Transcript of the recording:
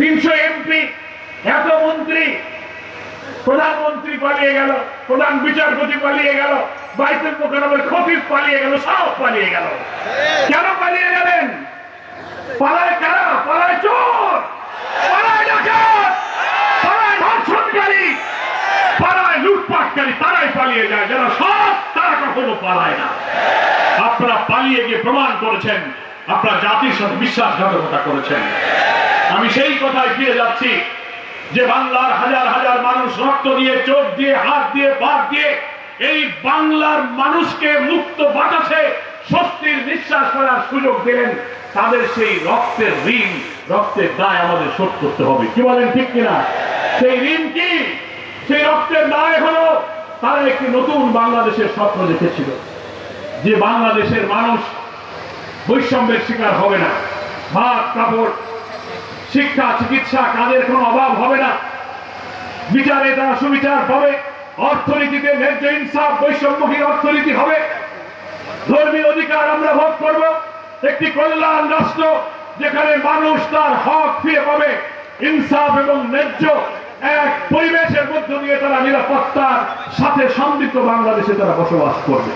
300 MP, এত মন্ত্রী, প্রধানমন্ত্রী পালিয়ে গেল, প্রধান বিচারপতি পালিয়ে গেল, বাইতুল মুকাররমের খতিব পালিয়ে গেল, সব পালিয়ে গেল। কেন পালিয়ে গেলেন? পালায় কারা? পালায় চোর, পালায় ডাকাত, পালায় ধর্ষণকারী, পালায় লুটপাটকারী। তারাই পালিয়ে যায়। যারা সব, তারা কখনো পালায় না। আপনারা পালিয়ে গিয়ে প্রমাণ করেছেন আপনারা জাতির সাথে বিশ্বাসঘাতকতা করেছেন। আমি সেই কথায় ফিরে যাচ্ছি যে বাংলার হাজার হাজার মানুষ রক্ত দিয়ে, চোখ দিয়ে, হাত দিয়ে, পা দিয়ে এই বাংলার মানুষকে মুক্ত বাতাসে স্বস্তির নিঃশ্বাস ফেলার সুযোগ দিলেন। তাদের সেই রক্তের ঋণ, রক্তের দায় আমাদের শোধ করতে হবে। কি বলেন, ঠিক কিনা? সেই ঋণ কি? সেই রক্তের দায় হলো তারা একটি নতুন বাংলাদেশের স্বপ্ন দেখেছিল, যে বাংলাদেশের মানুষ বৈষম্যের শিকার হবে না, ভাত কাপড়, শিক্ষা, চিকিৎসা, কাজের কোনো অভাব হবে না, বিচারে তারা সুবিচার পাবে, অর্থনীতিতে ন্যায্য ইনসাফ, বৈষম্যহীন অর্থনীতি হবে, ধর্মীয় অধিকার আমরা ভোগ করব, একটি কল্যাণ রাষ্ট্র যেখানে মানুষ তার হক ফিরে পাবে, ইনসাফ এবং ন্যায্য এক পরিবেশের মধ্য দিয়ে তারা নিরাপত্তার সাথে সমৃদ্ধ বাংলাদেশে তারা বসবাস করবে।